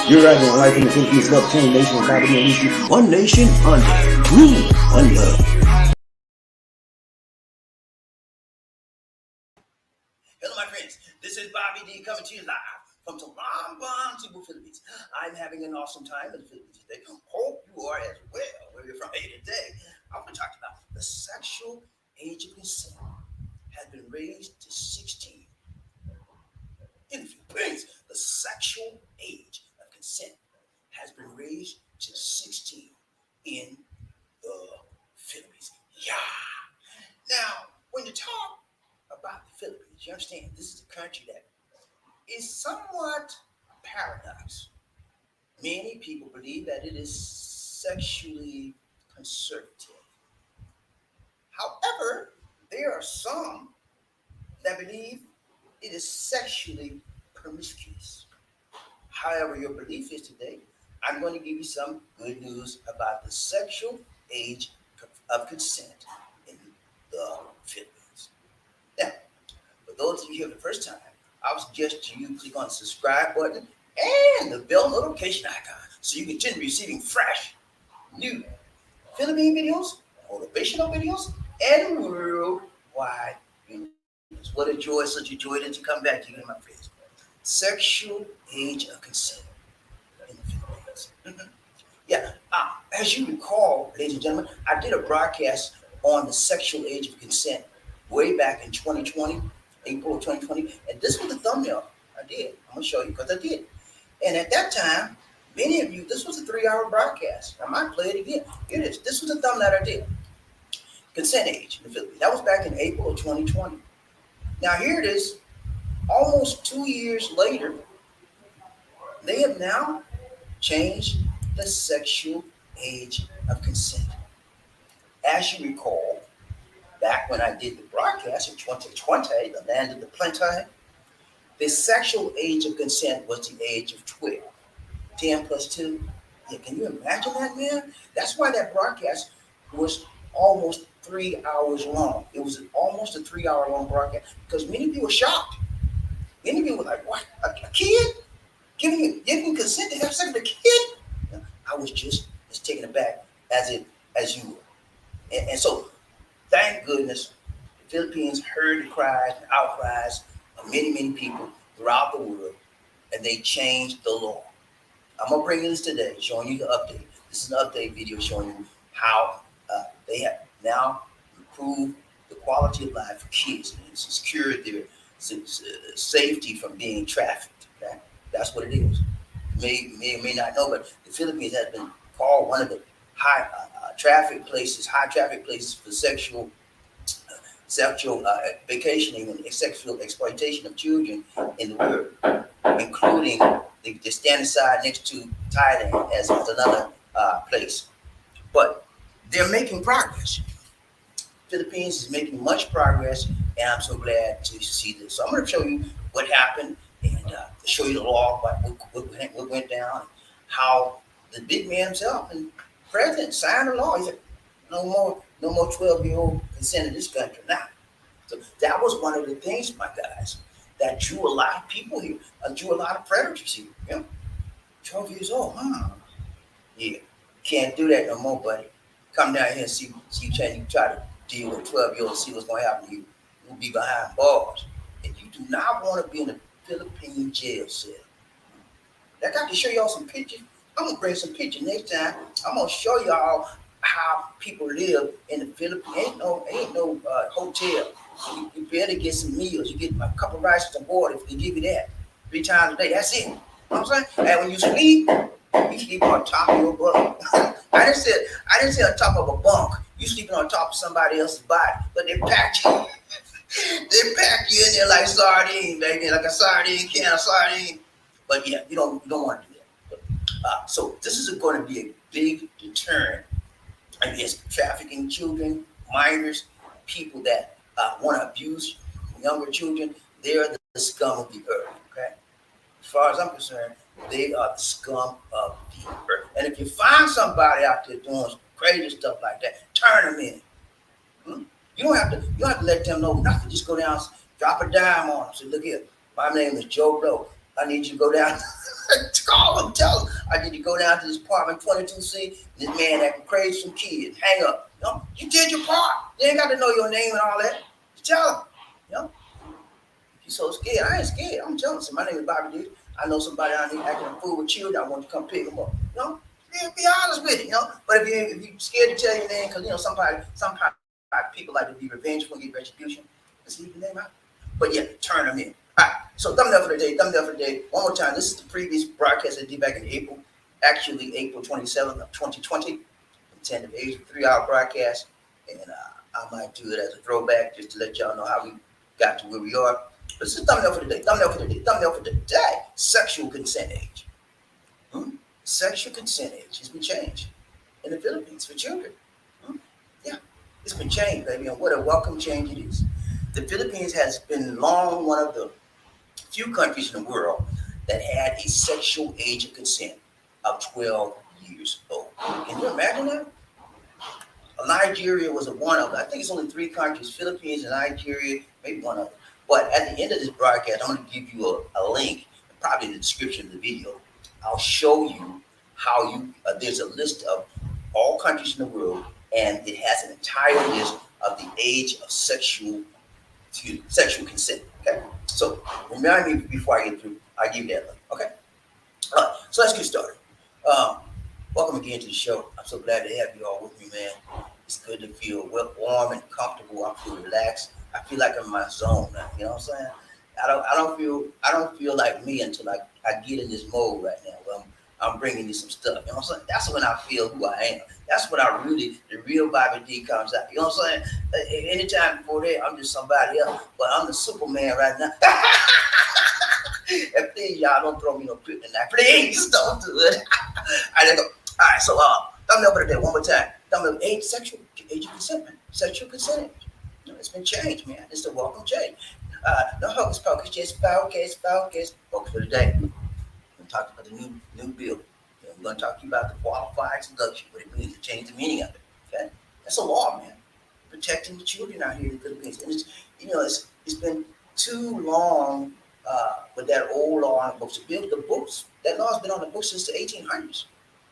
You're rising in life in the Philippines, love chain nation, poverty and issue. One nation under, one love. Hello, my friends. This is BobbieD coming to you live from Talambang, Cebu, Philippines. I'm having an awesome time in the Philippines today. Hope you are as well. Where you're from here today, I want to talk about the sexual age of consent has been raised to 16. In the Philippines, the sexual age of consent has been raised to 16 in the Philippines. Yeah. Now, when you talk about the Philippines, you understand this is a country that is somewhat a paradox. Many people believe that it is sexually conservative. However, there are some that believe it is sexually promiscuous. However, your belief is today, I'm going to give you some good news about the sexual age of consent in the Philippines. Now, for those of you here for the first time, I would suggest you click on the subscribe button and the bell notification icon so you continue receiving fresh, new Philippine videos, motivational videos, and worldwide videos. What a joy, such a joy to come back to you, my friends. Sexual age of consent in the Philippines. Yeah, as you recall, ladies and gentlemen, I did a broadcast on the sexual age of consent way back in 2020, April of 2020, and this was the thumbnail I did. I'm gonna show you because I did. And at that time, many of you, this was a 3-hour broadcast. I might play it again. Here it is. This was the thumbnail I did. Consent age in the Philippines. That was back in April of 2020. Now here it is, almost 2 years later, they have now changed the sexual age of consent. As you recall, back when I did the broadcast in 2020, the land of the plenty, the sexual age of consent was the age of 12. 10 plus 2. Yeah, can you imagine that, man? That's why that broadcast was almost 3 hours long. It was almost a 3-hour long broadcast because many people were shocked. Many people were like, what? A kid? Giving consent to have sex with a kid? I was just as taken aback as you were. And so, thank goodness, the Philippines heard the cries and outcries of many, many people throughout the world, and they changed the law. I'm going to bring you this today, showing you the update. This is an update video showing you how they have now improved the quality of life for kids and secured their safety from being trafficked. Okay? That's what it is. You may or may not know, but the Philippines has been called one of the high traffic places for sexual vacationing and sexual exploitation of children in the world, including they stand aside next to Thailand as another place. But they're making progress. Philippines is making much progress, and I'm so glad to see this. So I'm going to show you what happened and show you the law, what went down, how the big man himself and president signed the law. He said, no more 12-year-old consent in this country now. So that was one of the things, my guys, that drew a lot of people here, drew a lot of predators here. You know? 12 years old, Yeah, can't do that no more, buddy. Come down here and see you try to deal with 12-year-old and see what's going to happen to you. You'll be behind bars. And you do not want to be in a Philippine jail cell. I got to show y'all some pictures. I'm going to bring some pictures next time. I'm going to show y'all how people live in the Philippines. Ain't no hotel. You better get some meals. You get a couple of rice and water if they give you that 3 times a day. That's it. You know what I'm saying? And when you sleep on top of your bunk. I didn't say on top of a bunk. You sleeping on top of somebody else's body, but they packed you. They pack you in there like sardine, baby, like a sardine can of sardine. But yeah, you don't want to do that. But, so this is going to be a big deterrent against trafficking children, minors, people that want to abuse younger children. They're the scum of the earth. Okay, as far as I'm concerned, they are the scum of the earth. And if you find somebody out there doing crazy stuff like that, turn them in. You don't have to let them know nothing. Just go down, drop a dime on them. Say, look here, my name is Joe Blow. I need you to go down. Call him, tell him. I need you to go down to this apartment 22C. This man acting crazy, some kids. Hang up. You know, you did your part. You ain't got to know your name and all that. Just tell him. You know, you so scared. I ain't scared. I'm jealous. My name is BobbieD. I know somebody out here acting a fool with children. I want you to come pick them up. You know, be honest with it. You know, but if you're scared to tell your name, because you know sometimes people like to be revengeful, get retribution. Let's leave your name out. But yeah, turn them in. All right. So thumbnail for the day. Thumbnail for the day. One more time. This is the previous broadcast I did back in April. Actually, April 27th of 2020. Intended for a 3-hour broadcast, and I might do it as a throwback just to let y'all know how we got to where we are. But this is thumbnail for the day. Thumbnail for the day. Thumbnail for the day. Sexual consent age. Sexual consent age has been changed in the Philippines for children. Yeah, it's been changed, baby, and what a welcome change it is. The Philippines has been long one of the few countries in the world that had a sexual age of consent of 12 years old. Can you imagine that? Nigeria was one of them. I think it's only 3 countries, Philippines and Nigeria, maybe one of them. But at the end of this broadcast, I'm going to give you a link, probably in the description of the video. I'll show you how there's a list of all countries in the world, and it has an entire list of the age of sexual consent. Okay, so remind me before I get through. I give you that link. Okay, all right. So let's get started. Welcome again to the show. I'm so glad to have you all with me, man. It's good to feel warm and comfortable. I feel relaxed. I feel like I'm in my zone now. You know what I'm saying? I don't feel like me until I get in this mode right now where I'm bringing you some stuff. You know what I'm saying? That's when I feel who I am. That's when the real BobbieD comes out. You know what I'm saying? Anytime before that, I'm just somebody else. But I'm the Superman right now. And please, y'all, don't throw me no kryptonite. Please don't do it. All right, go. All right, so thumbnail for the day one more time. Thumbnail age, sexual age of consent, man. Sexual consent. You know, it's been changed, man. It's a welcome change. No hocus pocus, just focus for the day. We're talking about the new bill. We're going to talk to you about the qualified seduction, what it means to change the meaning of it. Okay, that's a law, man. Protecting the children out here in the Philippines, and it's been too long with that old law on the books. That law's been on the books since the 1800s.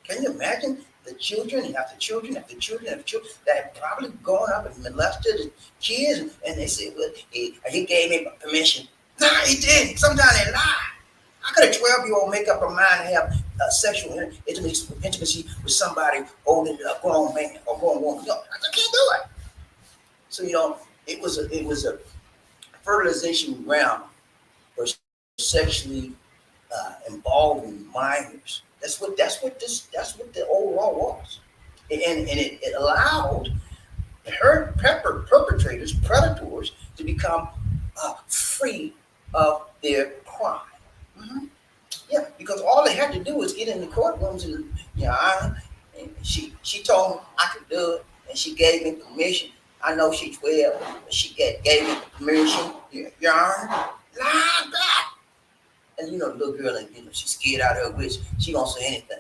Can you imagine the children after children after children after children that have probably gone up and molested the kids, and they say, well, he gave me permission. No, he didn't. Sometimes they lie. How could a 12-year-old make up her mind to have sexual intimacy with somebody older than a grown man or grown woman? I can't do it. So it was a fertilization ground for sexually involving minors. That's what the old law was, and it allowed perpetrators, predators, to become free of their crime. Mm-hmm. Yeah, because all they had to do was get in the courtrooms and and she told me I could do it, and she gave me permission. I know she's 12, but she gave me permission. Your Honor, lie back. And the little girl, and she's scared out of her wits. She don't say anything,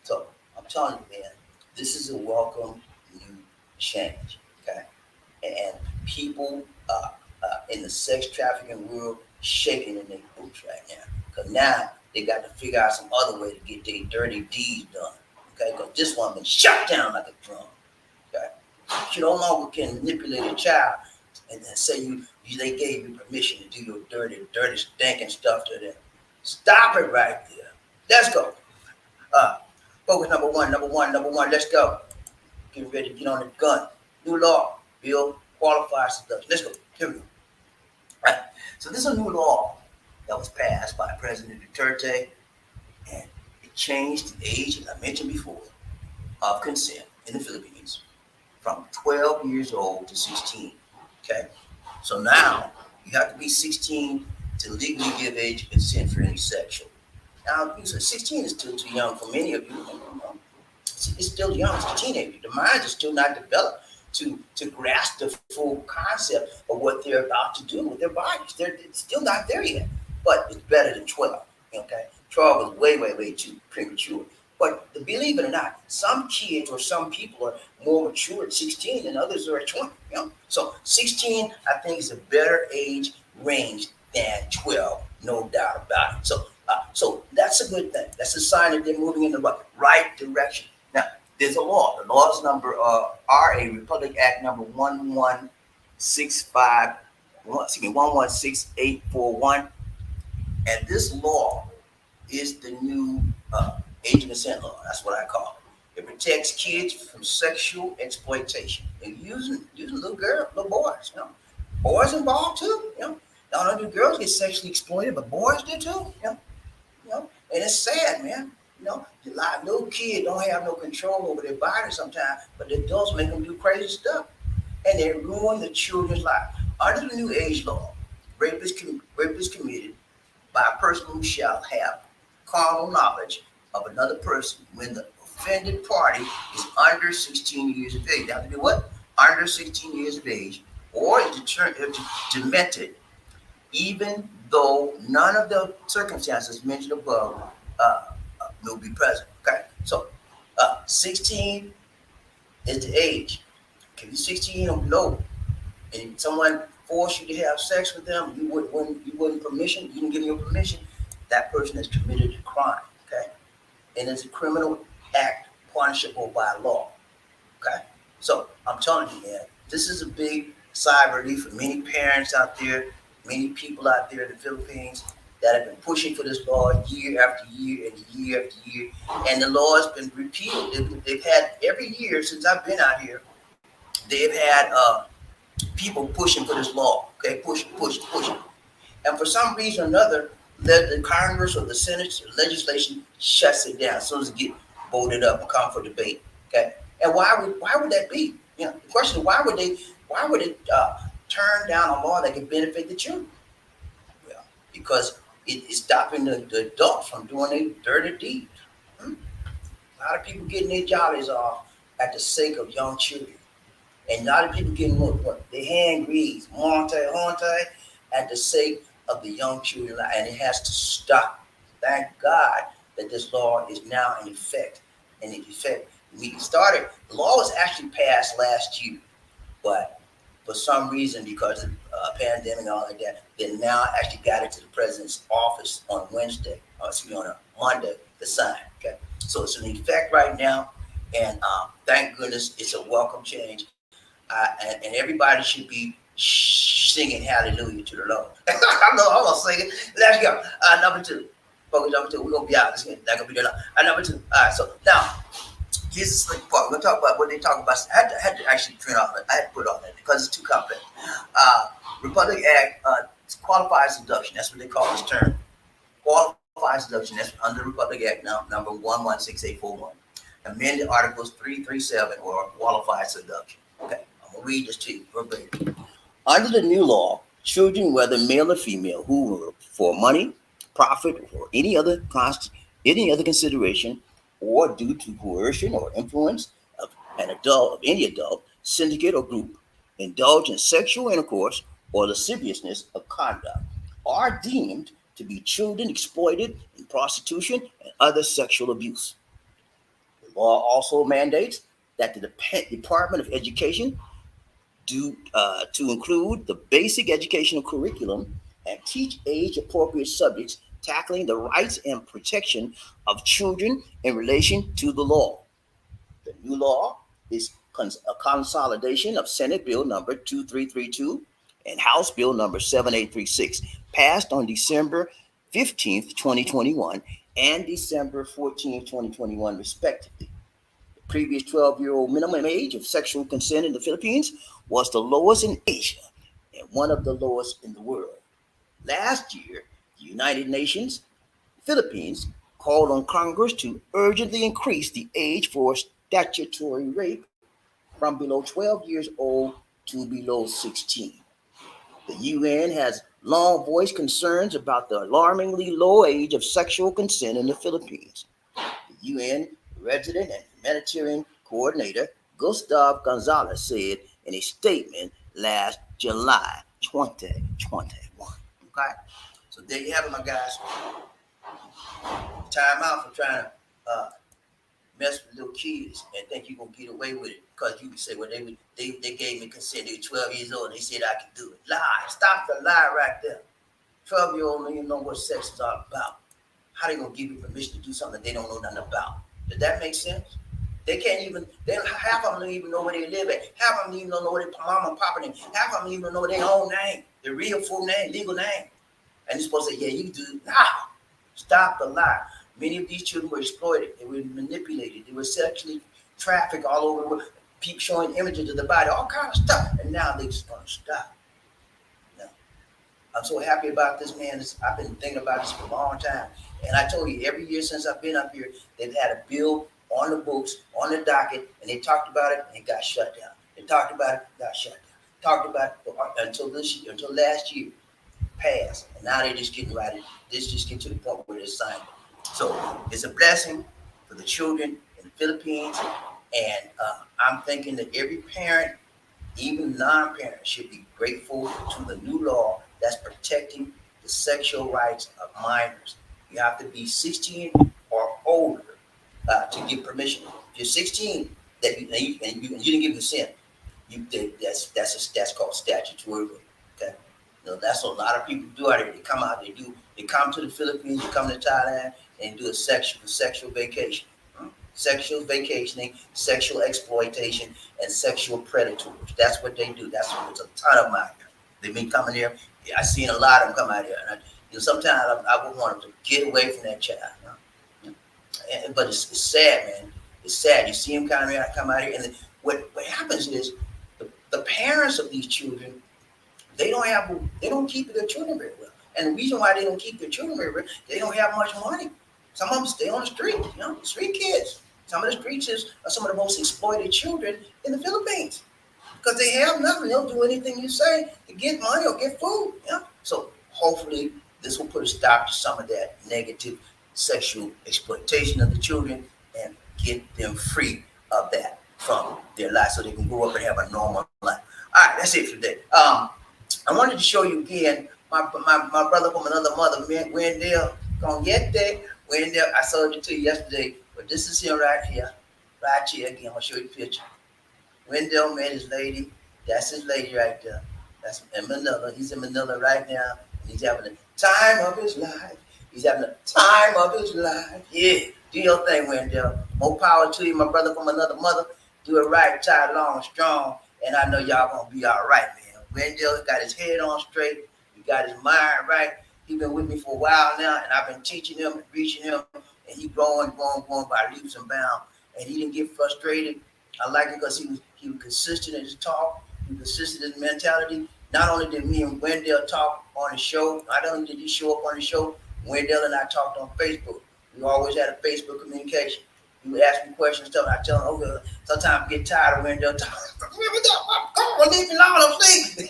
So I'm telling you, man, this is a welcome new change, okay? And people in the sex trafficking world shaking in their boots right now, because now they got to figure out some other way to get their dirty deeds done, okay? Because this one been shut down like a drum, okay? You no longer can manipulate a child and then say they gave you permission to do your dirty, stinking stuff to them. Stop it right there. Let's go. Focus number one. Let's go. Get ready to get on the gun. New law, bill, qualified seduction. Let's go. Here we go. All right. So this is a new law that was passed by President Duterte, and it changed the age, as I mentioned before, of consent in the Philippines from 12 years old to 16. Okay, so now you have to be 16 to legally give age of consent for any sexual. Now, 16 is still too young for many of you. It's still young. It's a teenager. The mind is still not developed to grasp the full concept of what they're about to do with their bodies. They're still not there yet, but it's better than 12. Okay, 12 is way too premature. But believe it or not, some kids or some people are more mature at 16 and others are at 20. So 16, I think, is a better age range than 12, no doubt about it. So that's a good thing. That's a sign that they're moving in the right direction. Now, there's a law. The law's number RA Republic Act number 1165, 116841, and this law is the new age of consent law. That's what I call it. It protects kids from sexual exploitation and using little boys. Boys involved too. Not only do girls get sexually exploited, but boys do too. And it's sad, man. A lot of little kids don't have no control over their body sometimes, but the adults make them do crazy stuff, and they ruin the children's life. Under the new age law, rape is committed by a person who shall have carnal knowledge of another person when the offended party is under 16 years of age. They have to be what? Under 16 years of age, or is demented, even though none of the circumstances mentioned above will be present. Okay, so 16 is the age. If you're 16 or below, and someone forced you to have sex with them, you wouldn't permission, you didn't give them your permission, that person has committed a crime. Okay, and it's a criminal act punishable by law. Okay, so I'm telling you, man, this is a big sigh of relief for many parents out there, many people out there in the Philippines that have been pushing for this law year after year and year after year, and the law has been repealed. They've had every year since I've been out here, they've had people pushing for this law. Okay, pushing, and for some reason or another, the Congress or the Senate or legislation shuts it down as soon as it gets voted up and come for debate. Okay, and why would that be? The question is why would they turn down a law that could benefit the children? Well, because it is stopping the adults from doing their dirty deeds. A lot of people getting their jollies off at the sake of young children. And a lot of people getting what their hand grease, monte, at the sake of the young children, and it has to stop. Thank God that this law is now in effect. We started. The law was actually passed last year, but for some reason, because of pandemic and all like that, they now actually got it to the president's office on Wednesday, on a Monday, to sign. Okay, so it's in effect right now, and thank goodness it's a welcome change. And everybody should be singing hallelujah to the Lord. I'm gonna sing it. Let's go. Number two. Focus number two. We're gonna be out. It's not gonna be there long. Number two. All right, so now here's the slick part. We're gonna talk about what they talk about. I had to actually print out. I had to put on that because it's too complex. Republic Act qualified seduction. That's what they call this term. Qualified seduction. That's under Republic Act now, number 116841. Amended Articles 337 or qualified seduction. Okay. I'm gonna read this to you verbatim. Under the new law, children, whether male or female, who for money, profit, or any other consideration, or due to coercion or influence of any adult, syndicate or group, indulge in sexual intercourse or lasciviousness of conduct, are deemed to be children exploited in prostitution and other sexual abuse. The law also mandates that the Department of Education to include the basic educational curriculum and teach age-appropriate subjects tackling the rights and protection of children in relation to the law. The new law is a consolidation of Senate Bill number 2332 and House Bill number 7836, passed on December 15th, 2021 and December 14th, 2021, respectively. Previous 12-year-old minimum age of sexual consent in the Philippines was the lowest in Asia and one of the lowest in the world. Last year, the United Nations, Philippines, called on Congress to urgently increase the age for statutory rape from below 12 years old to below 16. The UN has long voiced concerns about the alarmingly low age of sexual consent in the Philippines. The UN resident and humanitarian coordinator Gustav Gonzalez said in a statement last July 2021. Okay, so there you have it, my guys. Time out for trying to mess with little kids and think you're gonna get away with it because you can say, well, they gave me consent. They were 12 years old and they said I could do it. Lie. Stop the lie right there. 12-year-old don't even know what sex is all about. How they gonna give you permission to do something they don't know nothing about? Does that make sense? They can't even. Half of them don't even know where they live at. Half of them even don't know where their mama and papa name. Half of them even know their own name, their real full name, legal name. And you're supposed to say, yeah, you can do it. Nah, stop the lie. Many of these children were exploited. They were manipulated. They were sexually trafficked all over the world. People showing images of the body, all kind of stuff. And now they're just gonna stop. No. I'm so happy about this, man. I've been thinking about this for a long time. And I told you, every year since I've been up here, they've had a bill on the books, on the docket, and they talked about it and it got shut down. They talked about it, got shut down. Talked about it until last year passed. And now they're just getting right. This just getting to the point where they're signing. So it's a blessing for the children in the Philippines. And I'm thinking that every parent, even non-parents, should be grateful to the new law that's protecting the sexual rights of minors. You have to be 16 or older to get permission. If you're 16, and you didn't give consent, that's called statutory rape. Okay, that's what a lot of people do out there. They come out, they come to the Philippines, they come to Thailand, and do a sexual vacation. Sexual vacationing, sexual exploitation, and sexual predators. That's what they do. That's what there's a ton of them out here. They've been coming here. I've seen a lot of them come out here. And sometimes I would want them to get away from that child. But it's sad, man. It's sad. You see them come out here, and what happens is the parents of these children, they don't keep their children very well. And the reason why they don't keep their children very well, they don't have much money. Some of them stay on the street, street kids. Some of the street kids are some of the most exploited children in the Philippines because they have nothing. They'll do anything you say to get money or get food. So hopefully this will put a stop to some of that negative sexual exploitation of the children and get them free of that from their life so they can grow up and have a normal life. All right, that's it for today. I wanted to show you again my brother from another mother, Wendell, gonna get there. Wendell, I showed it to you yesterday, but this is him right here again. I'm gonna show you the picture. Wendell met his lady. That's his lady right there. That's in Manila. He's in Manila right now. And he's having the time of his life. He's having the time of his life. Yeah, do your thing, Wendell. More power to you, my brother from another mother. Do it right, tie long and strong, and I know y'all gonna be all right, man. Wendell got his head on straight. He got his mind right. He's been with me for a while now, and I've been teaching him and reaching him, and he's growing by leaps and bounds. And he didn't get frustrated. I like it because he was consistent in his talk. He was consistent in his mentality. Not only did me and Wendell talk on the show, not only did he show up on the show, Wendell and I talked on Facebook. We always had a Facebook communication. He would ask me questions and stuff. I tell him, okay, sometimes I get tired of Wendell talking. Come on, leave me alone, I'm sleeping.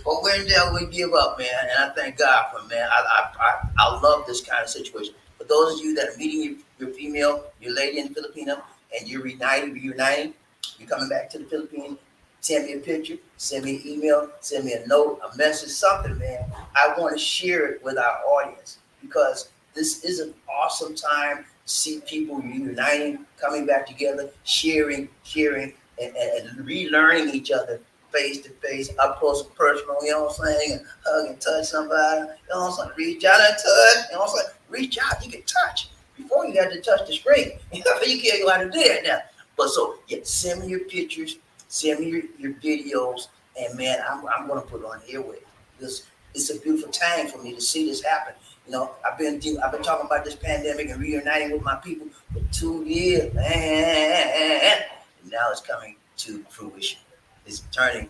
But Wendell would give up, man, and I thank God for him, man. I love this kind of situation. For those of you that are meeting your female, your lady in the Filipino, and you're reuniting, you're coming back to the Philippines, send me a picture, send me an email, send me a note, a message, something, man. I want to share it with our audience because this is an awesome time to see people reuniting, coming back together, sharing, and relearning each other face to face, up close and personal, you know what I'm saying? And hug and touch somebody, you know what I'm saying? Reach out and touch, you know what I'm saying? Reach out, you can touch. Before you had to touch the screen. You can't know how to do that now. But so, yeah, send me your pictures, send me your videos, and man, I'm going to put it on airway because it's a beautiful time for me to see this happen. I've been talking about this pandemic and reuniting with my people for 2 years, man. And now it's coming to fruition. It's turning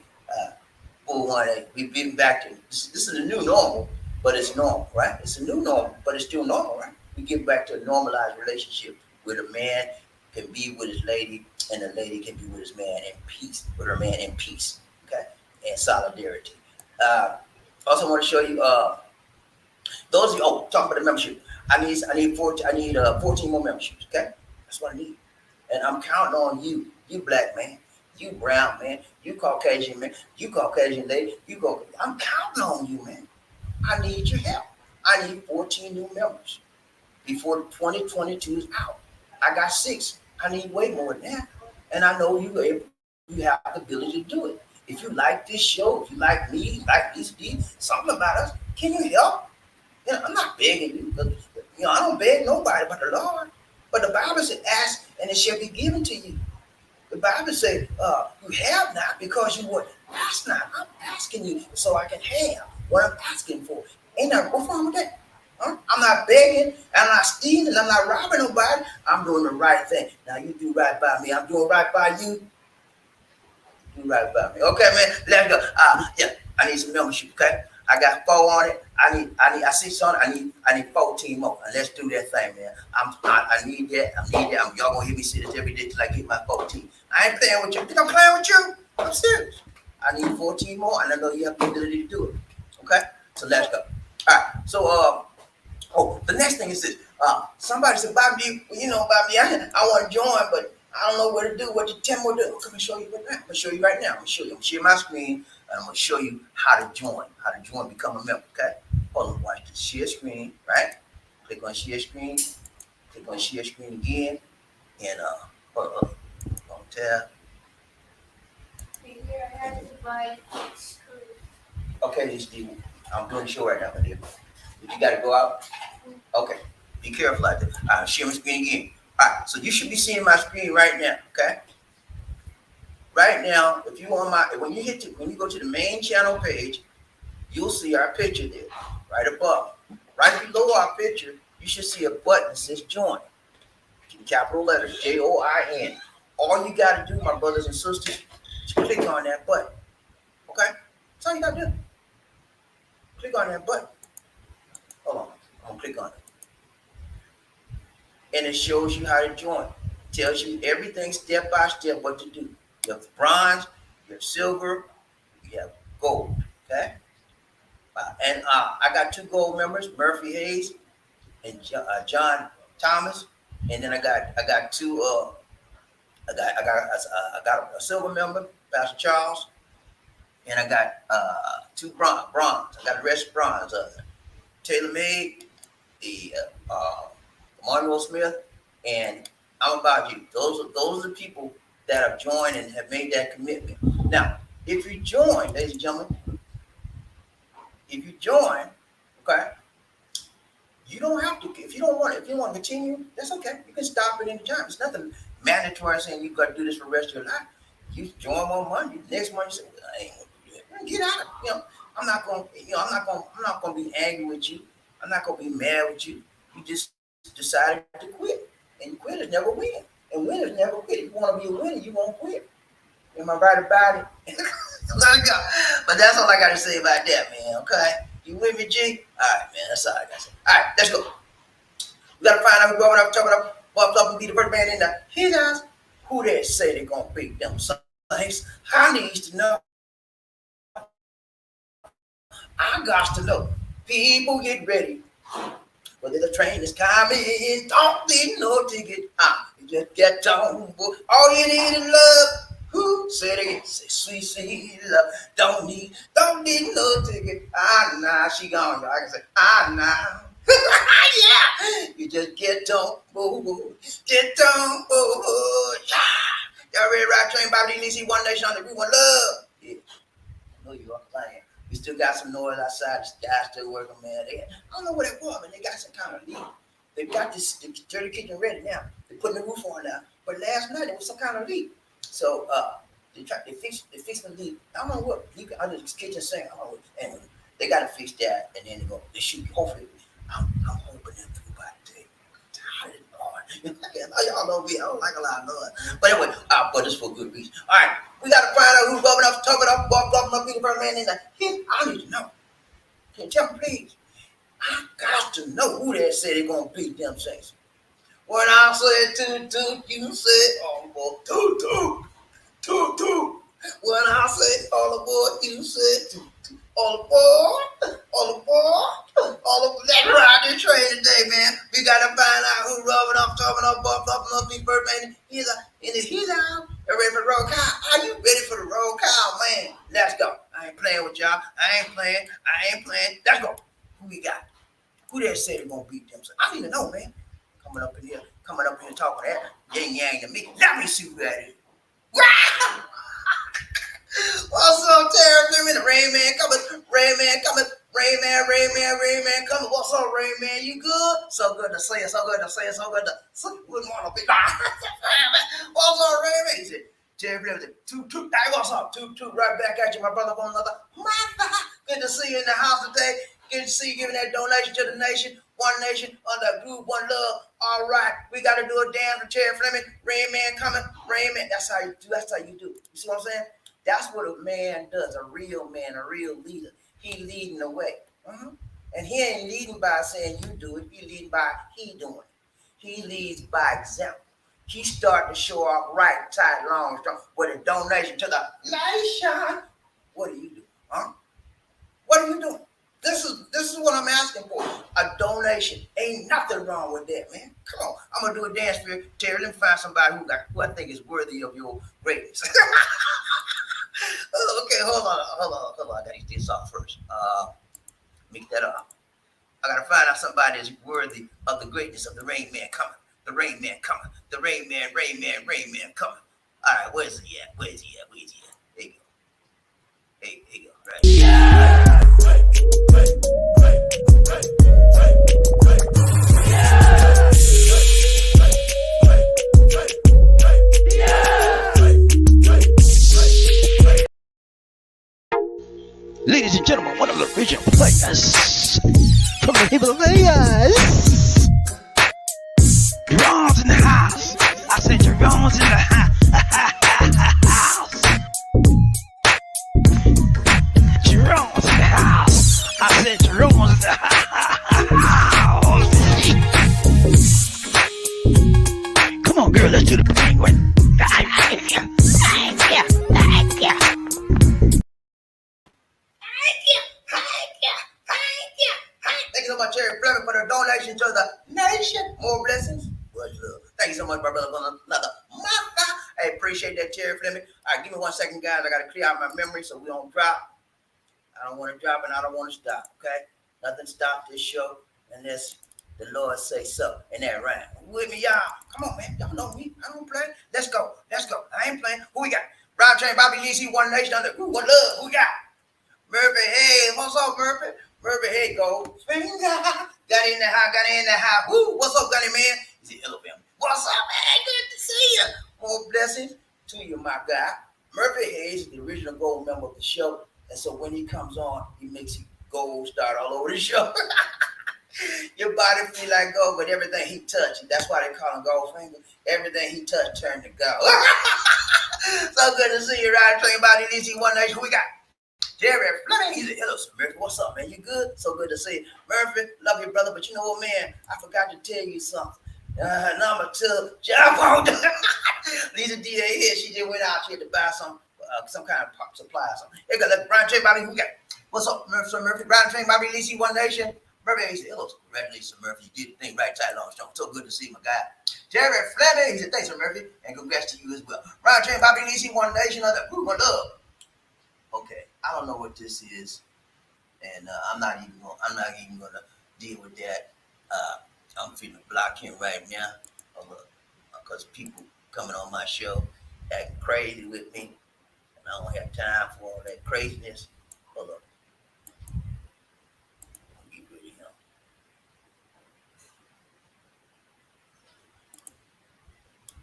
we've been back to this is a new normal, but it's normal, right? It's a new normal, but it's still normal, right? We get back to a normalized relationship where the man can be with his lady and the lady can be with his man in peace, with her man in peace, okay, and solidarity. Also want to show you those of you. Talking about the membership. I need 14 more memberships. Okay, that's what I need, and I'm counting on you, black man, you brown man, you Caucasian man, you Caucasian lady, I'm counting on you, man. I need your help. I need 14 new members before 2022 is out. I got 6. I need way more than that, and I know you have the ability to do it. If you like this show, if you like me, like this, something about us, Can you help? You know, I'm not begging you, but I don't beg nobody but the Lord. But the Bible said, ask and it shall be given to you. The Bible says, you have not because you would ask not. I'm asking you so I can have what I'm asking for. Ain't that what's wrong with that? Huh? I'm not begging, I'm not stealing, I'm not robbing nobody. I'm doing the right thing. Now you do right by me. I'm doing right by you. Do right by me. Okay, man. Let's go. Yeah, I need some membership. Okay, I got 4 on it. I see something. I need 14 more. And let's do that thing, man. I need that. Y'all gonna hear me say this every day till I get my 14. I ain't playing with you. Think I'm playing with you? I'm serious. I need 14 more, and I know you have the ability to do it. Okay, so let's go. All right. So the next thing is this. Somebody said, BobbieD, BobbieD, I want to join, but I don't know what to do, what to tell me what to do. Come and show you right now. I'm going to show you right now. I'm going to share my screen, and I'm going to show you how to join, become a member, okay? Hold on, watch this. Share screen, right? Click on share screen. Click on share screen again, and on tab. Okay, I'm doing the show right now, my dear. You got to go out. Okay, be careful out there. Share my screen again. All right, so you should be seeing my screen right now. Okay, right now, if you on when you go to the main channel page, you'll see our picture there, right above, right below our picture. You should see a button that says join, in capital letters JOIN. All you got to do, my brothers and sisters, is click on that button. Okay, that's all you got to do. Click on that button. Hold on, I'm gonna click on it. And it shows you how to join. Tells you everything step by step what to do. You have bronze, you have silver, you have gold. Okay, and I got 2 gold members, Murphy Hayes and John Thomas, and then I got 2. I got a silver member, Pastor Charles, and I got 2 bronze. I got the rest bronze. Taylor Made, the Monroe Smith, and I'm About You. Those are the people that have joined and have made that commitment. Now, if you join, ladies and gentlemen, okay, you don't have to. If you want to continue, that's okay. You can stop at any time. It's nothing mandatory saying you got to do this for the rest of your life. You join 1 month, next month you say, well, I ain't gonna do that. Get out. I'm not gonna be angry with you. I'm not gonna be mad with you. You just decided to quit, and quitters never win, and winners never quit. If you want to be a winner, you won't quit. Am I right about it? Let it go. But that's all I got to say about that, man. Okay, you with me, G? All right, man. That's all I got to say. All right, let's go. We got to find out who's growing up, talking up, bumped up, and be the first man in there. His eyes. Who they say they're gonna beat them Saints? I need to know. I got to know. People get ready. Whether the train is coming, don't need no ticket. You just get on. All you need is love. Who said it? Say sweet, sweet love. Don't need no ticket. Nah, she gone. I can say, nah. Yeah. You just get on board. Get on board. Yeah. Y'all ready to ride train, BobbieD, DC, one nation under we one love. Yeah. I know you are playing. We still got some noise outside. The guys still working, man. I don't know what it was, man. They got some kind of leak. They got this dirty kitchen ready now. They're putting the roof on now. But last night, it was some kind of leak. So they fix the leak. I don't know what leak under the kitchen sink. I don't know what. Anyway, they got to fix that, and then they shoot. Hopefully, I'm hoping them through by today. I'm tired, Lord. Y'all know me. I don't like a lot of noise. But anyway, but it's for good reason. All right, we got to find out who's bumping up, talking up, bumping up, be the first man in there. I need to know. Can you tell me, please? I got to know who that said they're going to beat them Saints. When I said toot, you said all aboard. Toot. When I said all aboard, you said toot. All aboard. Let's ride this train today, man. We got to find out who's rubbing up, talking up, bumping up, be first man. He's out. They're ready for the roll call. Are you ready for the roll call, man? Let's go. I ain't playing with y'all. I ain't playing. Let's go. Who we got? Who that said they're going to beat them? I need to know, man. Coming up in here talking that yang to me. Let me see who that is. What's up, Terry? The Rain Man coming. Rain Man, come. What's up, Rain Man? You good? So good to see you. So good to see you. So good to see you. Good morning, big guy. What's up, Rain Man? He said, Jerry Fleming said, toot. Hey, what's up? Toot. Right back at you, my brother. One another. Mother. Good to see you in the house today. Good to see you giving that donation to the nation. One nation, under group, one love. All right, we got to do a dance for Jerry Fleming. Rain Man coming. Rain Man. That's how you do. That's how you do. You see what I'm saying? That's what a man does. A real man, a real leader. He leading the way. And he ain't leading by saying you do it. He leading by he doing it. He leads by example. He starting to show off right, tight, long, strong with a donation to the nation. What do you do? What are you doing? This is what I'm asking for. A donation. Ain't nothing wrong with that, man. Come on. I'm gonna do a dance for you. Terry, let me find somebody who I think is worthy of your greatness. Okay, hold on. I gotta get this off first. Make that up. I gotta find out somebody that's worthy of the greatness of the Rain Man coming. The Rain Man coming. The Rain Man coming. All right, where's he at? There you go. There you go. Right. Ladies and gentlemen, one of the original players from the Himalayas. Jerome's in the house. I said Jerome's in the house. Jerome's in the house. I said Jerome's in the house. Come on, girl, let's do the penguin. Thank you so much, Jerry Fleming, for the donation to the nation. More blessings. Much love. Thank you so much, my brother, for another mother. I appreciate that, Jerry Fleming. All right, give me 1 second, guys. I got to clear out my memory so we don't drop. I don't want to drop and I don't want to stop, okay? Nothing stop this show unless the Lord say so. And that rhyme. With me, y'all. Come on, man. Y'all know me. I don't play. Let's go. I ain't playing. Who we got? Brown Train, BobbieD, One Nation under. One love. Who we got? Murphy, hey, what's up, Murphy? Murphy, hey, go. Finger. Got in the house. Woo, what's up, Gunny Man? He said, hello, family. What's up, man? Good to see you. More blessings to you, my guy. Murphy Hayes is the original gold member of the show. And so when he comes on, he makes you gold start all over the show. Your body feel like gold, but everything he touched, that's why they call him Goldfinger. Everything he touched turned to gold. So good to see you, Rodrigo Roa One Nation. Who we got? Jerry Fleming. He said, hello, Sir Murphy. What's up, man? You good? So good to see you. Murphy, love you, brother. But you know what, man? I forgot to tell you something. Number 2, jump on. Lisa D.A. here. She just went out. She had to buy some kind of supply or something. Hey, let Brian Train, Bobby, who we got? What's up, Sir Murphy? Brian Train, BobbieD, One Nation. Murphy, he said, hello, congratulations, Murphy. You did the thing right, tight, long, strong. So good to see my guy. Jerry Fleming. He said, thanks, Sir Murphy. And congrats to you as well. Brian Train, BobbieD, One Nation. One love. Okay, I don't know what this is, and I'm not even gonna deal with that. I'm feeling block him right now, because people coming on my show acting crazy with me, and I don't have time for all that craziness. Hold up, get rid of him.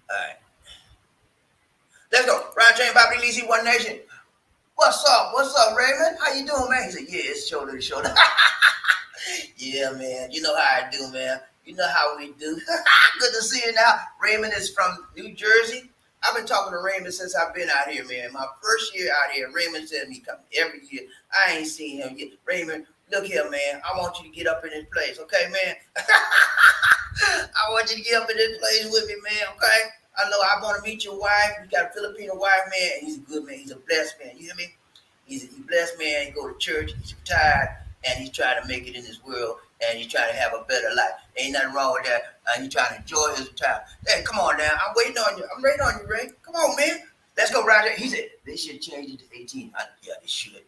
All right, let's go. Ryan Chain, BobbieD, One Nation. What's up, Raymond? How you doing, man? He said, yeah, it's shoulder to shoulder. Yeah, man. You know how I do, man. You know how we do. Good to see you now. Raymond is from New Jersey. I've been talking to Raymond since I've been out here, man. My first year out here, Raymond said me come every year. I ain't seen him yet. Raymond, look here, man. I want you to get up in this place, okay, man? I want you to get up in this place with me, man, okay? I know I want to meet your wife. You got a Filipino wife, man, and he's a good man. He's a blessed man. You hear me? He's a blessed man. He go to church. He's retired, and he's trying to make it in this world, and he's trying to have a better life. Ain't nothing wrong with that. He's trying to enjoy his time. Hey, come on now. I'm waiting on you. I'm waiting on you, Ray. Come on, man. Let's go right there. He said, they should change it to 18. Yeah, they should.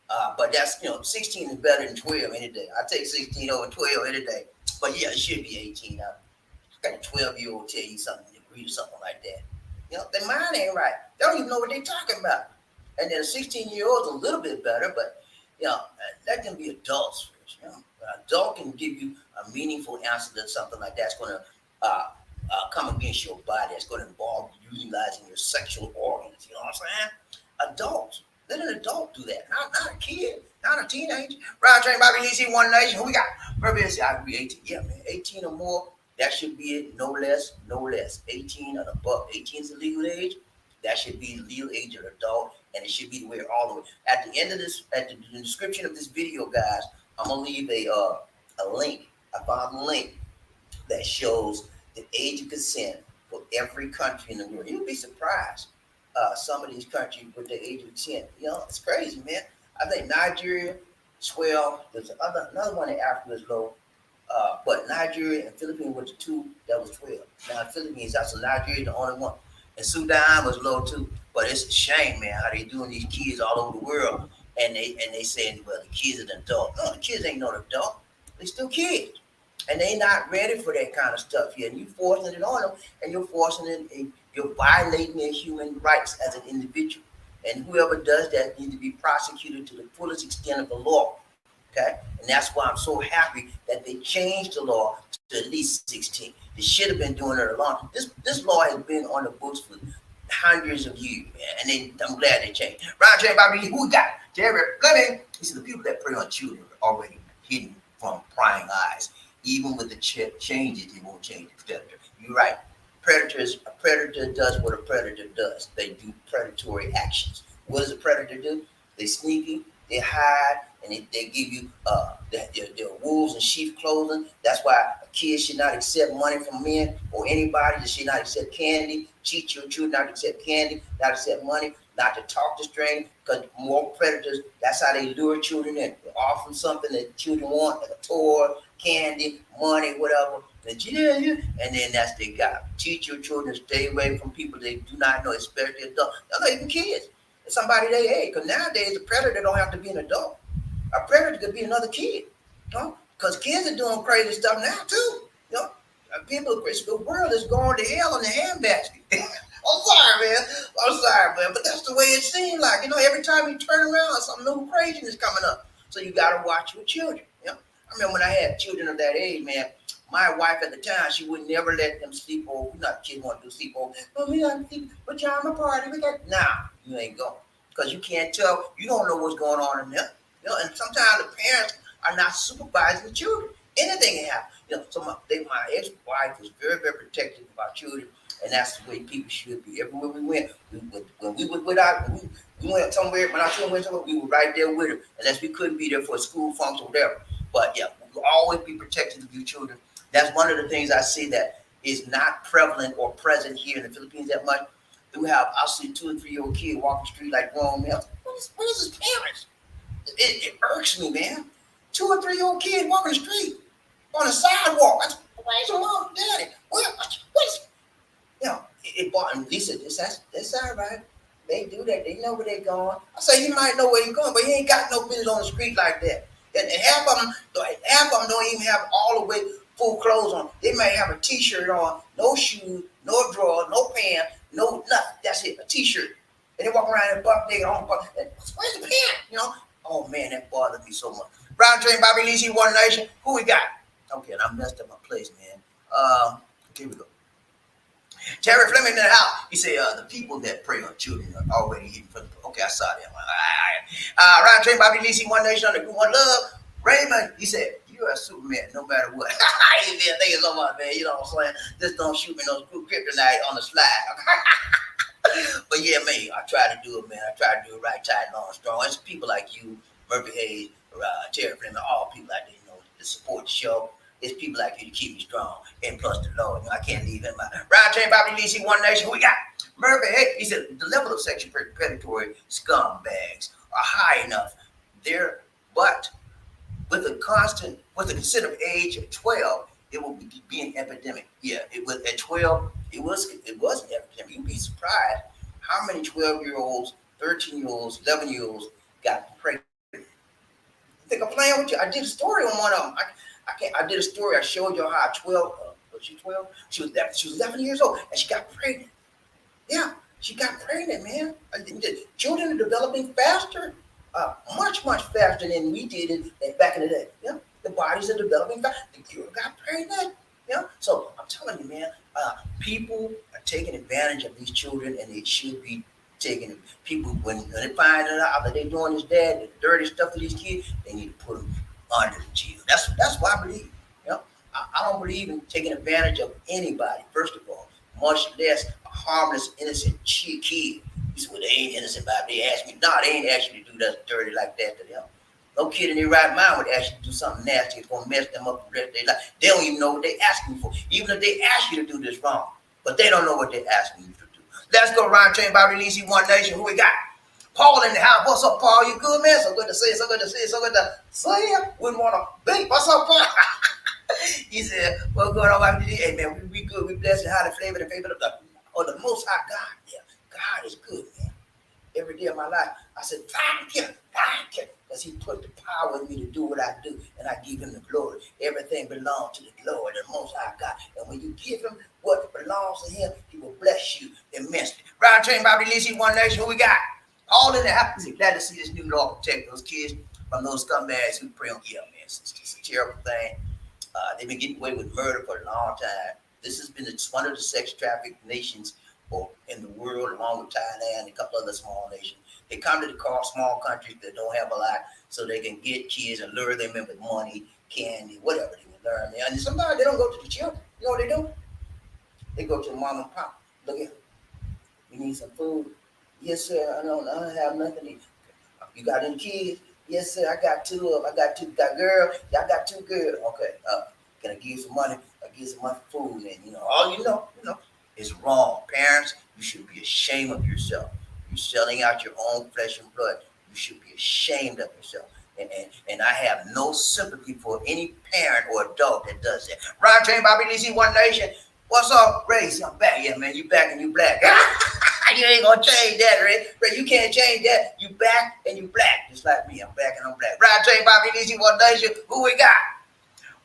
But that's, 16 is better than 12 any day. I take 16 over 12 any day. But yeah, it should be 18 now. Got a 12-year-old tell you something, agree or something like that. Their mind ain't right. They don't even know what they're talking about. And then a 16-year-old's a little bit better, but let them be adults predators. You know, an adult can give you a meaningful answer to something like that's going to come against your body. It's going to involve utilizing your sexual organs. You know what I'm saying? Adults. Let an adult do that, not a kid, not a teenager. Ryan Train, Bobby DC, One Nation. Who we got? Maybe I could be 18. Yeah, man, 18 or more. That should be it. No less, no less. 18 and above. 18 is the legal age. That should be the legal age of adult, and it should be the way all the way. At the end of this, at the description of this video, guys, I'm gonna leave a link. I found a link that shows the age of consent for every country in the world. You'll be surprised. Some of these countries with the age of consent. You know, it's crazy, man. I think Nigeria, 12. There's another one in Africa is low. But Nigeria and Philippines were the two that was 12. Now Philippines, that's Nigeria is the only one. And Sudan was low too. But it's a shame, man, how they doing these kids all over the world. And they saying, well, the kids are an adult. No, the kids ain't no adult. They still kids. And they not ready for that kind of stuff yet. And you forcing it on them, and you're forcing it, you're violating their human rights as an individual. And whoever does that needs to be prosecuted to the fullest extent of the law. Okay? And that's why I'm so happy that they changed the law to at least 16. They should have been doing it a long. This law has been on the books for hundreds of years, man. And I'm glad they changed. Ron J. Bobby, who we got? Jerry Fleming. These are the people that prey on children are already hidden from prying eyes. Even with the changes, they won't change the predator. You're right. A predator does what a predator does. They do predatory actions. What does a predator do? They sneaky, they hide, and they give you their wolves and sheep clothing. That's why a kid should not accept money from men or anybody. They should not accept candy. Teach your children not to accept candy, not to accept money, not to talk to strangers, because more predators, that's how they lure children in. They offer them something that children want, like a toy, candy, money, whatever. And then that's they got. Teach your children to stay away from people they do not know, especially adults. Not even kids. It's somebody they hate. Because nowadays, a predator don't have to be an adult. A predator could be another kid. You know? Because kids are doing crazy stuff now, too. You know? People, the world is going to hell in the handbasket. I'm sorry, man. But that's the way it seems like. You know, every time you turn around, some new craziness coming up. So you got to watch your children. You know? I remember when I had children of that age, man, my wife at the time, she would never let them sleep over. Not kids want to do sleep over. Oh, we got to sleep with y'all in the party. Nah, you ain't going. Because you can't tell. You don't know what's going on in there. You know, and sometimes the parents are not supervising the children. Anything can happen. You know, so my ex-wife was very, very protective of our children, and that's the way people should be. Everywhere we went, when we went somewhere, when our children went somewhere, we were right there with them, unless we couldn't be there for a school function or whatever. But yeah, we will always be protective of your children. That's one of the things I see that is not prevalent or present here in the Philippines that much. I'll see 2 or 3 year old kid walking the street like grown men. Where's his parents? It irks me, man. 2 or 3 year old kid walking the street on the sidewalk. Where's your mom and daddy? What's you know, it bought and Lisa, that's all right. They do that. They know where they're going. I say you might know where you're going, but you ain't got no business on the street like that. And half of them don't even have all the way full clothes on. They might have a t-shirt on, no shoes, no drawers, no pants, no nothing. That's it, a t-shirt. And they walk around in buck naked on buck. Where's the pants? You know? Oh man, that bothered me so much. Brown Train, Bobby Lee, One Nation. Who we got? Okay, I messed up my place, man. Here we go. Terry Fleming in the house. He said, the people that prey on children are already hidden from the. Okay, I saw that one. All right. Ryan Train, Bobby Lee, One Nation on the Group One Love. Raymond, he said, you're a Superman no matter what. Thank you so much, man. You know what I'm saying? Just don't shoot me no kryptonite on the slide. But yeah, man, I try to do it, man. I try to do it right, tight, long, strong. It's people like you, Murphy Hayes, Terry Fleming, all people like that, you know, to support the show. It's people like you to keep me strong. And plus the Lord, you know, I can't leave him out. Ryan Train, Bobby Lee, One Nation. Who we got? Murphy Hayes. He said the level of sexual predatory scumbags are high enough there, but with the considered age of 12, it will be an epidemic. Yeah, it was at 12. It was an epidemic. You'd be surprised how many 12-year-olds, 13-year-olds, 11-year-olds got pregnant. You think I'm playing with you? I did a story on one of them. I did a story. I showed you how 12. Was she 12? She was 11 years old, and she got pregnant. Yeah, she got pregnant, man. The children are developing faster. much faster than we did it back in the day. Yeah, the bodies are developing fast. The girl got pregnant. Yeah, so I'm telling you, man, people are taking advantage of these children, and they should be taking it. People when they find out that they're doing this the dirty stuff to these kids, they need to put them under the jail. That's what I believe. You know, I don't believe in taking advantage of anybody. First of all, much less a harmless, innocent kid. You say, well, they ain't innocent, but they ask me. No, they ain't ask you to do that dirty like that to them. No kid in their right mind would ask you to do something nasty. It's gonna mess them up the rest of their life. They don't even know what they're asking for, even if they ask you to do this wrong. But they don't know what they're asking you to do. Let's go around train by releasing one nation. Who we got? Paul in the house. What's up, Paul? You good, man? So good to see you. So good to see you. So good to see you. Wouldn't want to beat. What's up, Paul? He said, what's going on, Bobby? Hey, man, we good. We blessed and highly flavored and favored of the Most High God. Yeah, God is good, man. Every day of my life, I said, thank you. Because he put the power in me to do what I do, and I give him the glory. Everything belongs to the glory, the Most High God. And when you give him what belongs to him, he will bless you immensely. Round train, Bobby Lee, one nation, who we got? All in the house. Glad to see this new law protect those kids from those scumbags who pray on. Yeah, man, it's a terrible thing. They've been getting away with murder for a long time. This has been one of the sex trafficked nations in the world, along with Thailand and a couple other small nations. They come to the small countries that don't have a lot, so they can get kids and lure them in with money, candy, whatever they can learn. And sometimes they don't go to the children. You know what they do? They go to the mom and pop. Look here, we need some food. Yes, sir. I don't have nothing to eat. You got any kids? Yes, sir. I got two of them. I got two. Got girl. Yeah, I got two girls. Okay. Can I give you some money? I give you some money for food. And all you know, it's wrong. Parents, you should be ashamed of yourself. You're selling out your own flesh and blood. You should be ashamed of yourself. And I have no sympathy for any parent or adult that does that. Ron Train, Bobby DC, One Nation. What's up, Ray? I'm back. Yeah, man. You back and you black. You ain't gonna change that, Ray. Ray, you can't change that. You back and you black. Just like me. I'm back and I'm black. Ron Train, Bobby DC, One Nation. Who we got?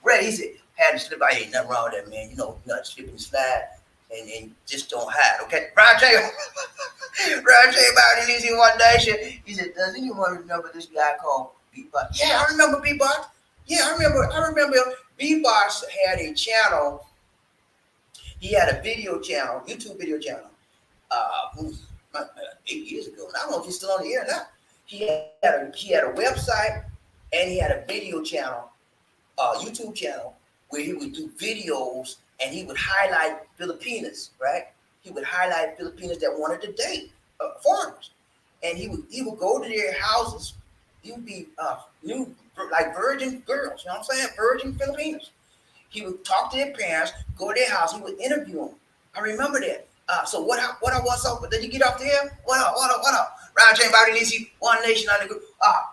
Ray, he said, had to slip. I ain't nothing wrong with that, man. You not slip and slide. And just don't hide, okay? Ron J. Bobby DC, One Nation. He said, does anyone remember this guy called B-Box? Yeah, I remember B-Box. Yeah, I remember B-Box had a channel. He had a video channel, YouTube video channel. 8 years ago. And I don't know if he's still on the air or not. He had a website and he had a video channel, YouTube channel, where he would do videos and he would highlight Filipinas, right? He would highlight Filipinas that wanted to date foreigners, and he would go to their houses. He would be new like virgin girls, you know what I'm saying? Virgin Filipinas. He would talk to their parents, go to their house. He would interview them. I remember that. So what I was up? Did you get off the air? What up? Round chain body Lisi, One Nation on the group.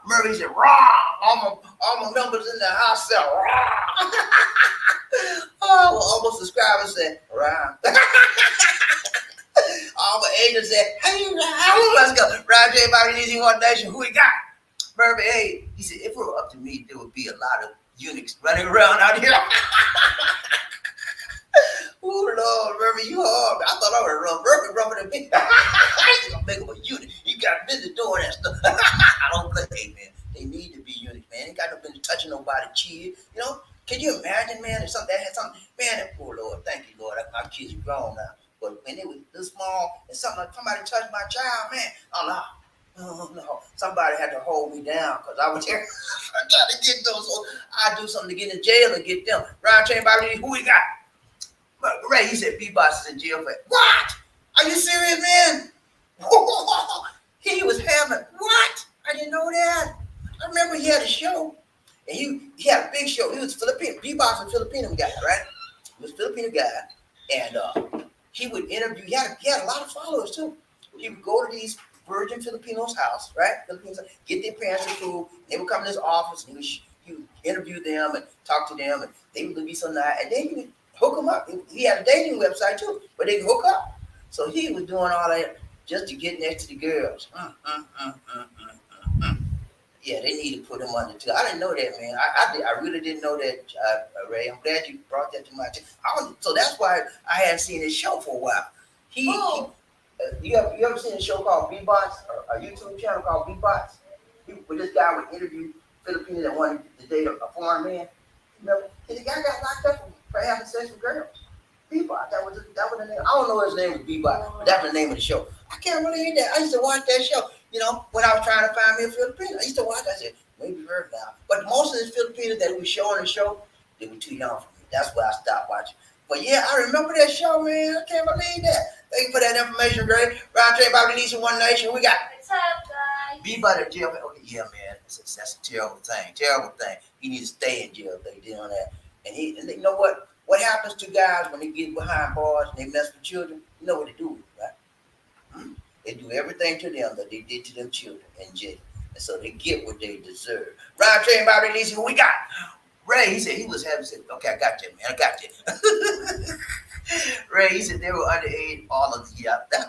Murray said, "Raw." All my members in the house said, "Raw." Almost subscribers said, "Raw." All my agents said, "Hey, let's go." Round chain body Lisi, One Nation. Who we got? Murray, hey, he said, if it were up to me, there would be a lot of eunuchs running around out here. Oh Lord, Murphy, you hard. I thought I was run Murphy rubbing the big. You gonna make him a unit. You got business doing that stuff. I don't play, hey, man. They need to be units, man. They got no business touching nobody, cheating. Can you imagine, man? If something that had something, man. Oh Lord, thank you, Lord. My kids are grown now, but when they were this small and somebody touched my child, man. Oh no. Somebody had to hold me down because I was here. I'm trying to get those. So I do something to get in jail and get them. Round chain Bobby, who we got? Ray, he said B-Boss is in jail for what? Are you serious, man? He was having what? I didn't know that. I remember he had a show, and he had a big show. He was Filipino. B-Boss was a Filipino guy, right? He was a Filipino guy, and he would interview. He had a lot of followers too. He would go to these virgin Filipinos' house, right? Filipinos get their parents some food. They would come to his office, and he would interview them and talk to them, and they would be so nice, and then he would hook them up. He had a dating website too, where they could hook up. So he was doing all that just to get next to the girls. Yeah, they need to put him under too. I didn't know that, man. I really didn't know that, Ray. I'm glad you brought that to my attention. So that's why I hadn't seen his show for a while. You ever seen a show called B-Bots, or a YouTube channel called B-Bots? when this guy would interview Philippines that wanted to date a foreign man. Remember, the guy got locked up for having sex with girls. Bebop, that was the name. I don't know his name was Bebop, but that was the name of the show. I can't believe that. I used to watch that show. You know, when I was trying to find me a Filipino, I used to watch. I said, maybe heard now. But most of the Filipinos that we show on the show, they were too young for me. That's why I stopped watching. But yeah, I remember that show, man. I can't believe that. Thank you for that information, Greg. Round trip about the Nation One Nation. We got What's up, guys? Bebop in jail. Okay, yeah, man. That's a terrible thing. Terrible thing. He needs to stay in jail if they did on that. And you know what? What happens to guys when they get behind bars and they mess with children? You know what they do, right? They do everything to them that they did to them children in jail. And so they get what they deserve. Ryan Train, Bobby Lisi, who we got? Ray, he said he was having sex. Okay, I got you, man. I got you. Ray, he said they were underage all of the year. That's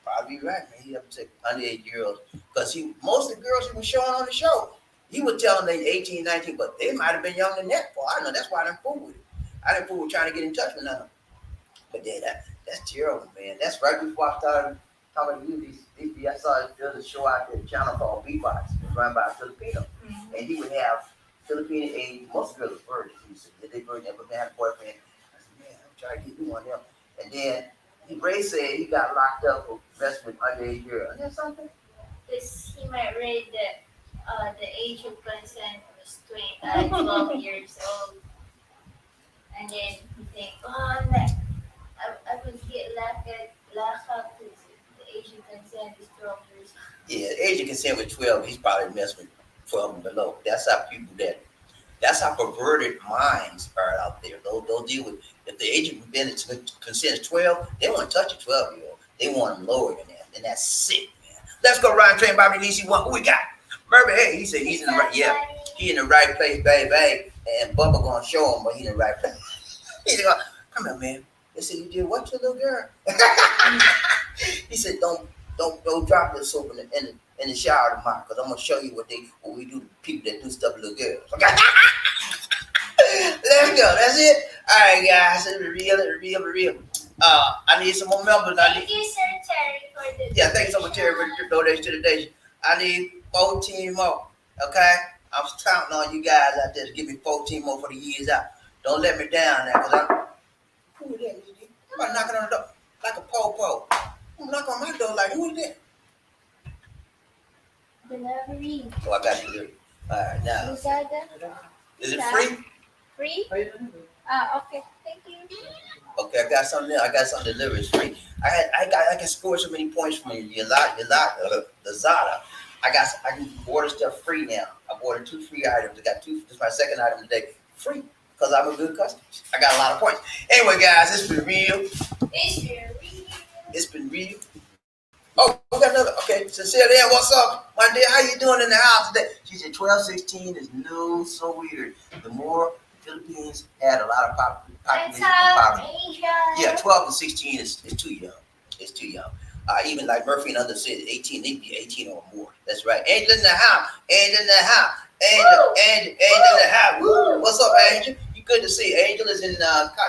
probably right, man. He had to take underage girls. Because most of the girls he was showing on the show, he was telling them they 18, 19, but they might have been younger than that. I know that's why I didn't fool with it. I didn't fool with trying to get in touch with none. But then that's terrible, man. That's right before I started talking to you. I saw there was a show out there, a channel called Beatbox. It was run by a Filipino. Mm-hmm. And he would have Filipino age, most girls are virgins. He said, they virgin, but they had a boyfriend. I said, man, I'm trying to get you one of them. And then Ray said he got locked up for messing with underage girls. Is that something? Because he might read that the age of consent was 12 years old. And then he think, I would get locked up because the age of consent is 12 years old. Yeah, the age of consent was 12. He's probably messing with 12 and below. That's how that's how perverted minds are out there. They'll deal with, if the age of consent is 12, they want to touch a 12-year-old. They want them lower than that. And that's sick, man. Let's go Ryan Train, Bobby DC. Who we got? Murphy, hey, he said he's in the right, yeah, he in the right place, baby. And Bubba gonna show him, but he in the right place. He's going, come here, man. They said, you did what to the little girl? He said, don't drop the soap in the shower tomorrow, because I'm gonna show you what we do to people that do stuff to little girls. Okay. Let's go. That's it. All right, guys. It's real. I need some more members. Thank you, Sir Terry, for the yeah. Thank you so much, Terry, for your donation to the nation. I need 14 more. Okay. I'm counting on you guys out there to give me 14 more for the years out. Don't let me down now, because who is that? I'm knocking on the door like a po-po. I'm knocking on my door like, who is that? Delivery. Oh, I got delivery. All right, now. Is it free? Free? Okay. Thank you. Okay, I got something there. I got something delivered. It's free. I can score so many points from you. Lazada. I can order stuff free now. I've ordered 2 free items. I got 2. This is my second item today. Free. Because I'm a good customer. I got a lot of points. Anyway, guys, it's been real. It's been real. Oh, we got another. Okay, Cecilia, what's up? My dear, how you doing in the house today? She said 12-16 is no so weird. The more Philippines had a lot of population. Yeah, 12 to 16 is too young. It's too young. Even like Murphy and others said, 18, they be 18 or more. That's right. Angel in the house. Angel in the house. Angel in the house. Woo. What's up, Angel? You good to see. Angel is in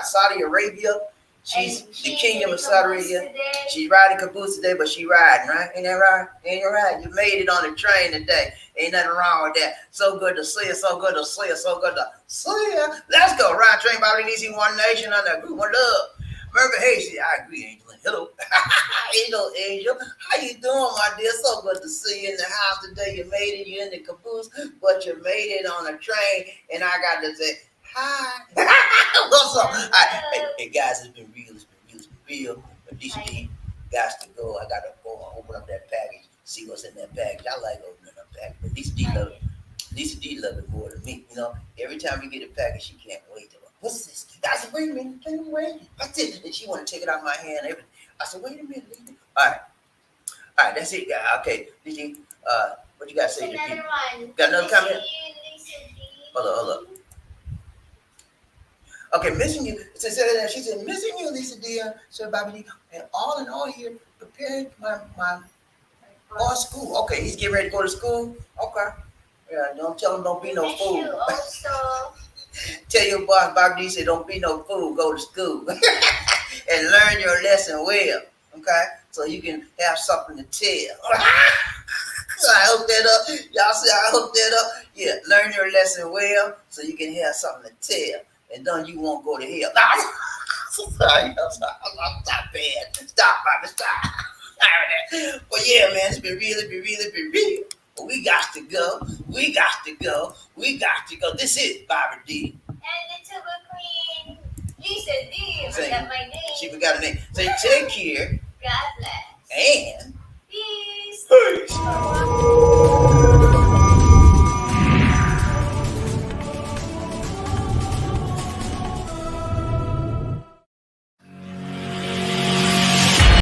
Saudi Arabia. She's the kingdom of Saudi Arabia. She's riding caboose today, but she riding, right? Ain't that right? Ain't that right? You made it on the train today. Ain't nothing wrong with that. So good to see her. So good to see her. So good to see her. Let's go. Ride train, Bobby Nisi, One Nation on that group. One love. Murphy Hayes, I agree, Angel. Hello. Hello, Angel. How you doing, my dear? So good to see you in the house today. You made it. You're in the caboose, but you made it on a train. And I got to say, hi. What's up? Hey, guys, it's been real. But DC got to go. I got to go and open up that package, see what's in that package. I like opening up package, but DC love it more than me. You know, every time you get a package, she can't wait. What's this? I said, wait a minute, can you wait? What's it? And she want to take it out of my hand. Everything. I said, wait a minute, Lisa. All right, that's it, guys. Okay, DC, what you got to say to people? Got another comment? Hold up. Okay, missing you. She said, missing you, Lisa dear. So BobbieD, and all in all here, preparing my boy school. Okay, he's getting ready to go to school. Okay. Yeah, don't tell him don't be no fool. Tell your boss, BobbieD said, don't be no fool, go to school. And learn your lesson well. Okay? So you can have something to tell. I hooked that up. Y'all see I hooked that up? Yeah, learn your lesson well so you can have something to tell. And then you won't go to hell. Nah, I'm sorry. I'm not bad. Stop, Bobby, stop. But yeah, man, it's been real. But we got to go. We got to go. This is BobbieD. And Little Queen Lisa D. I Say- forgot my name. She forgot her name. Say, take care God bless. and Peace. peace.